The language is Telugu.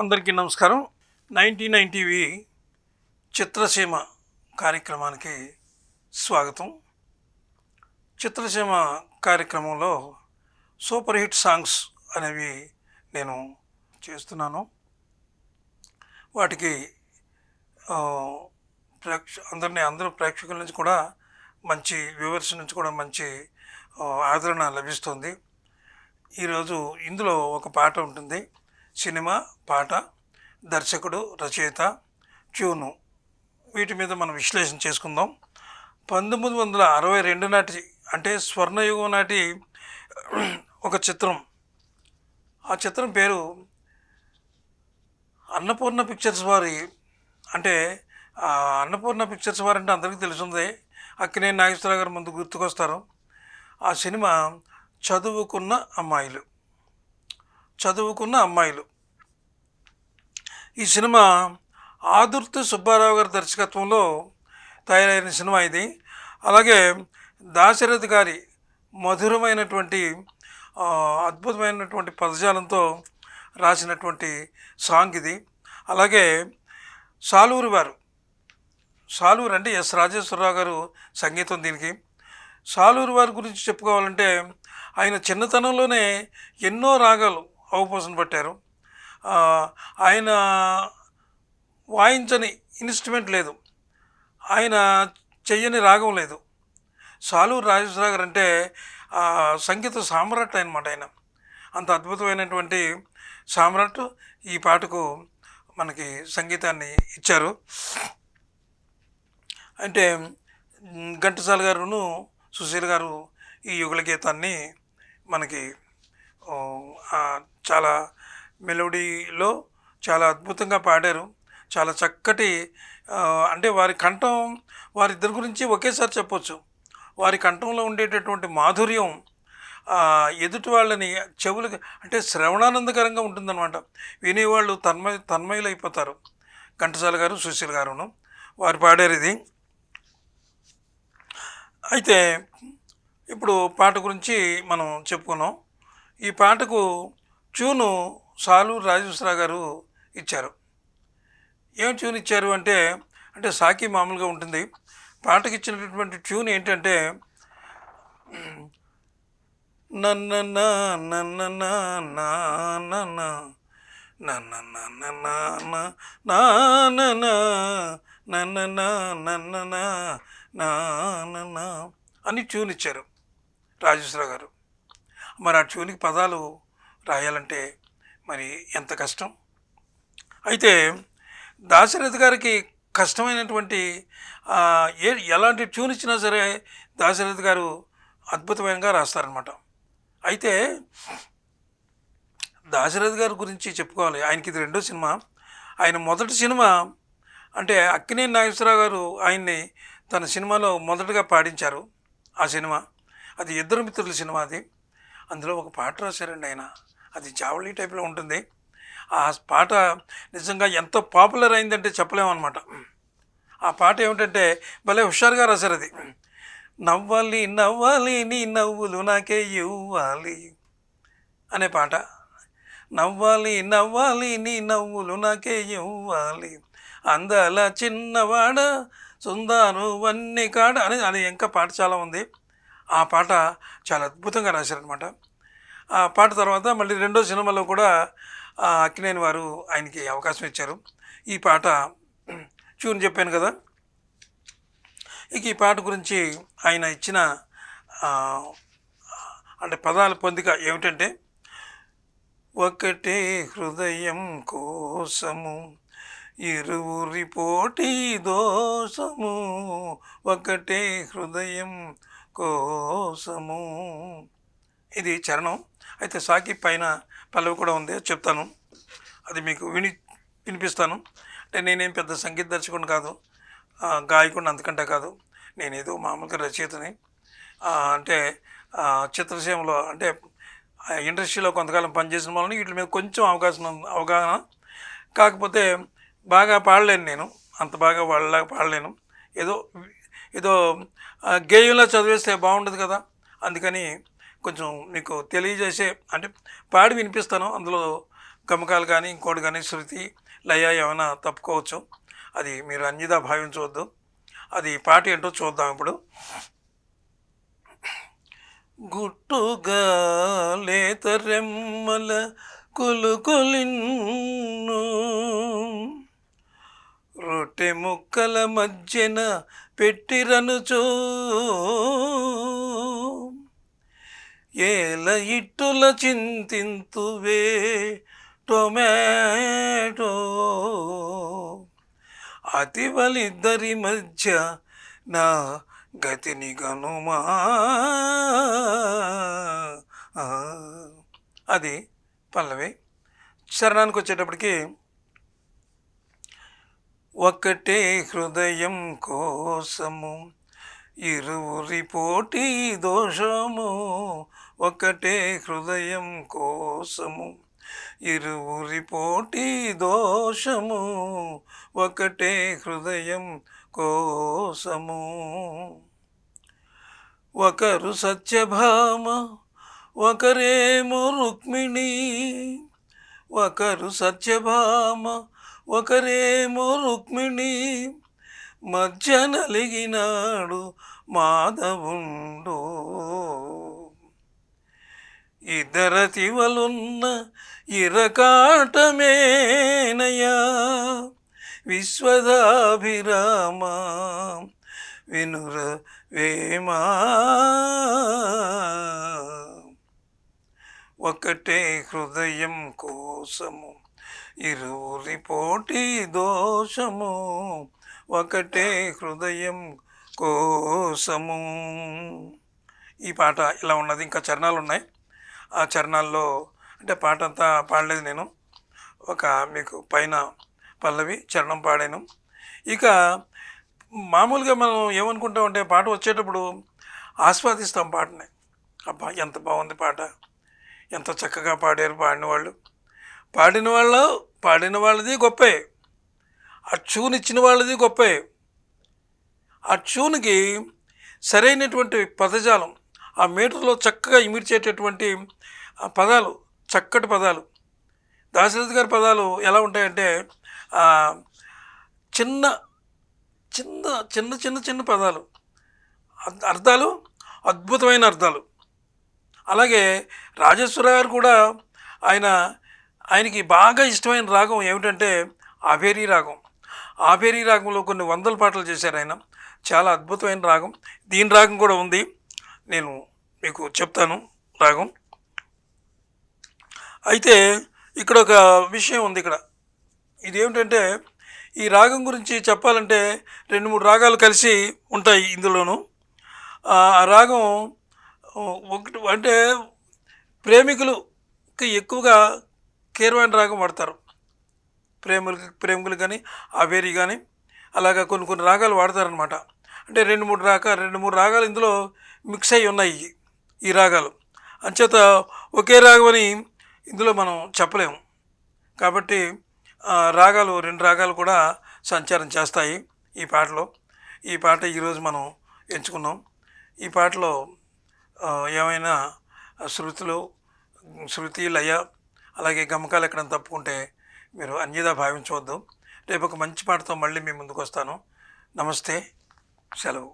అందరికీ నమస్కారం. 99 టీవీ చిత్రసీమ కార్యక్రమానికి స్వాగతం. చిత్రసీమ కార్యక్రమంలో సూపర్ హిట్ సాంగ్స్ అనేవి నేను చేస్తున్నాను. వాటికి అందరూ ప్రేక్షకుల నుంచి కూడా మంచి వ్యూవర్స్ నుంచి కూడా మంచి ఆదరణ లభిస్తుంది. ఈరోజు ఇందులో ఒక పాట ఉంటుంది. సినిమా, పాట, దర్శకుడు, రచయిత, ట్యూను, వీటి మీద మనం విశ్లేషణ చేసుకుందాం. 1962 నాటి, అంటే స్వర్ణయుగం నాటి ఒక చిత్రం. ఆ చిత్రం పేరు అన్నపూర్ణ పిక్చర్స్ వారి, అంటే అన్నపూర్ణ పిక్చర్స్ వారు అంటే అందరికీ తెలుసుంది. అక్కినేని నాగేశ్వరరావు గారు ముందు గుర్తుకొస్తారు. ఆ సినిమా చదువుకున్న అమ్మాయిలు. ఈ సినిమా ఆదుర్తి సుబ్బారావు గారి దర్శకత్వంలో తయారైన సినిమా ఇది. అలాగే దాశరథి గారి మధురమైనటువంటి అద్భుతమైనటువంటి పదజాలంతో రాసినటువంటి సాంగ్ ఇది. అలాగే సాలూరు అంటే ఎస్ రాజేశ్వరరావు గారు సంగీతం దీనికి. సాలూరు వారి గురించి చెప్పుకోవాలంటే ఆయన చిన్నతనంలోనే ఎన్నో రాగాలు అవపోసన పట్టారు. ఆయన వాయించని ఇన్స్ట్రుమెంట్ లేదు, ఆయన చెయ్యని రాగం లేదు. సాలూరు రాజేశ్వరరావు గారు అంటే సంగీత సామ్రాట్ అనమాట. ఆయన అంత అద్భుతమైనటువంటి సామ్రాట్. ఈ పాటకు మనకి సంగీతాన్ని ఇచ్చారు. అంటే ఘంటసాల గారును సుశీల్ గారు ఈ యుగల గీతాన్ని మనకి చాలా మెలోడీలో చాలా అద్భుతంగా పాడారు. చాలా చక్కటి, అంటే వారిద్దరి గురించి ఒకేసారి చెప్పొచ్చు. వారి కంఠంలో ఉండేటటువంటి మాధుర్యం ఎదుటి వాళ్ళని చెవులకి, అంటే శ్రవణానందకరంగా ఉంటుందన్నమాట. వినేవాళ్ళు తన్మయులైపోతారు. ఘంటసాల గారు, సుశీల్ గారును వారు పాడారు ఇది. అయితే ఇప్పుడు పాట గురించి మనం చెప్పుకున్నాం. ఈ పాటకు ట్యూను సాలూరు రాజేశ్వరరావు గారు ఇచ్చారు. ఏం ట్యూన్ ఇచ్చారు అంటే సాకి మామూలుగా ఉంటుంది. పాటకి ఇచ్చినటువంటి ట్యూన్ ఏంటంటే నన్న అని ట్యూన్ ఇచ్చారు రాజేశ్వరరావు గారు. మరి ఆ ట్యూన్కి పదాలు రాయాలంటే మరి ఎంత కష్టం. అయితే దాశరథి గారికి కష్టమైనటువంటి ఎలాంటి ట్యూన్ ఇచ్చినా సరే దాశరథి గారు అద్భుతమైనగా రాస్తారనమాట. అయితే దాశరథి గారి గురించి చెప్పుకోవాలి. ఆయనకి ఇది రెండో సినిమా. ఆయన మొదటి సినిమా అంటే అక్కినేని నాగేశ్వరరావు గారు ఆయన్ని తన సినిమాలో మొదటగా పాడించారు. ఆ సినిమా అది ఇద్దరు మిత్రుల సినిమా. అది అందులో ఒక పాట రాశారండి ఆయన. అది జావళీ టైప్లో ఉంటుంది. ఆ పాట నిజంగా ఎంత పాపులర్ అయిందంటే చెప్పలేమన్నమాట. ఆ పాట ఏమిటంటే భలే హుషారుగా రాశారు. అది నవ్వాలి నవ్వాలి నీ నవ్వులు నాకే ఇవ్వాలి అనే పాట. నవ్వాలి నవ్వాలి నీ నవ్వులు నాకే ఇవ్వాలి, అందాల చిన్నవాడ సుందాను వన్ని కాడ అని అది ఇంకా పాట చాలా ఉంది. ఆ పాట చాలా అద్భుతంగా రాశారనమాట. ఆ పాట తర్వాత మళ్ళీ రెండో సినిమాలో కూడా అక్కినేని వారు ఆయనకి అవకాశం ఇచ్చారు. ఈ పాట ట్యూన్ చెప్పాను కదా. ఇక ఈ పాట గురించి ఆయన ఇచ్చిన అంటే పదాల పొందిక ఏమిటంటే ఒకటే హృదయం కోసము ఇరువురి పోటీ దోషము, ఒకటే హృదయం కోసము. ఇది చరణం. అయితే సాకి పైన పల్లవి కూడా ఉంది, చెప్తాను. అది మీకు వినిపిస్తాను. అంటే నేనేం పెద్ద సంగీత దర్శకుడిని కాదు, గాయకుడిని అంతకంటే కాదు. నేనేదో మామూలుగా రచయితని. అంటే చిత్రసీమలో అంటే ఇండస్ట్రీలో కొంతకాలం పనిచేసిన వాళ్ళని వీటి మీద కొంచెం అవగాహన. కాకపోతే బాగా పాడలేను నేను, అంత బాగా వాళ్ళలాగా పాడలేను. ఏదో గేయంలా చదివేస్తే బాగుండదు కదా, అందుకని కొంచెం మీకు తెలియజేసే అంటే పాడి వినిపిస్తాను. అందులో గమకాలు కానీ ఇంకోటి కానీ శృతి లయ ఏమైనా తప్పుకోవచ్చు. అది మీరు అన్యదా భావించవద్దు. అది పాట ఏంటో చూద్దాం ఇప్పుడు. గుట్టుగా లేత రెమ్మల కులుకులిన్ను రొట్టె ముక్కల మధ్యన పెట్టిరనుచో ఏల ఇట్టుల చింతింతువే టొమాటో అతివలిద్దరి మధ్య నా గతిని గనుమా. అది పల్లవి. చరణానికి వచ్చేటప్పటికి ఒక్కటే హృదయం కోసము ఇరువురి పోటీ దోషము, ఒక్కటే హృదయం కోసము ఇరువురి పోటీ దోషము, ఒకటే హృదయం కోసము. ఒకరు సత్యభామ ఒకరేమో రుక్మిణి, ఒకరు సత్యభామ ఒకరేమో రుక్మిణి, మధ్య నలిగినాడు మాధవుండు. ఇద్దరతివలున్న ఇరకాటమేనయా విశ్వదాభిరామ వినుర వేమా. ఒకటే హృదయం కోసము ఇరువురి పోటీ దోషము, ఒకటే హృదయం కోసము. ఈ పాట ఇలా ఉన్నది. ఇంకా చరణాలు ఉన్నాయి. ఆ చరణాల్లో అంటే పాట అంతా పాడలేదు నేను, ఒక మీకు పైన పల్లవి చరణం పాడాను. ఇక మామూలుగా మనం ఏమనుకుంటామంటే పాట వచ్చేటప్పుడు ఆస్వాదిస్తాం పాటని. అబ్బా ఎంత బాగుంది పాట, ఎంత చక్కగా పాడారు పాడిన వాళ్ళది గొప్పే, ఆ ట్యూన్ ఇచ్చిన వాళ్ళది గొప్పే. ఆ ట్యూన్కి సరైనటువంటి పదజాలం, ఆ మీటర్లో చక్కగా ఇమిడ్చేటటువంటి పదాలు, చక్కటి పదాలు. దాశరథి గారి పదాలు ఎలా ఉంటాయంటే చిన్న చిన్న చిన్న చిన్న చిన్న పదాలు, అర్థాలు అద్భుతమైన అర్థాలు. అలాగే రాజేశ్వర గారు కూడా ఆయనకి బాగా ఇష్టమైన రాగం ఏమిటంటే ఆభేరీ రాగం. ఆభేరీ రాగంలో కొన్ని వందల పాటలు చేశారు ఆయన. చాలా అద్భుతమైన రాగం. దీని రాగం కూడా ఉంది, నేను మీకు చెప్తాను రాగం. అయితే ఇక్కడ ఒక విషయం ఉంది. ఇక్కడ ఇదేమిటంటే ఈ రాగం గురించి చెప్పాలంటే 2-3 రాగాలు కలిసి ఉంటాయి ఇందులోనూ. ఆ రాగం ఒకటి అంటే ప్రేమికులకి ఎక్కువగా కీరవాణి రాగం వాడతారు. ప్రేమికులు కానీ ఆవేరి కానీ అలాగా కొన్ని రాగాలు వాడతారనమాట. అంటే 2-3 రాగాలు ఇందులో మిక్స్ అయ్యి ఉన్నాయి ఈ రాగాలు. అంచేత ఒకే రాగం అని ఇందులో మనం చెప్పలేము. కాబట్టి రాగాలు 2 రాగాలు కూడా సంచారం చేస్తాయి ఈ పాటలో. ఈ పాట ఈరోజు మనం ఎంచుకున్నాం. ఈ పాటలో ఏమైనా శృతి లయ అలాగే గమకాలు ఎక్కడైనా తప్పుకుంటే మీరు అన్యదా భావించవద్దు. రేపు ఒక మంచి పాటతో మళ్ళీ మీ ముందుకు వస్తాను. నమస్తే, సెలవు.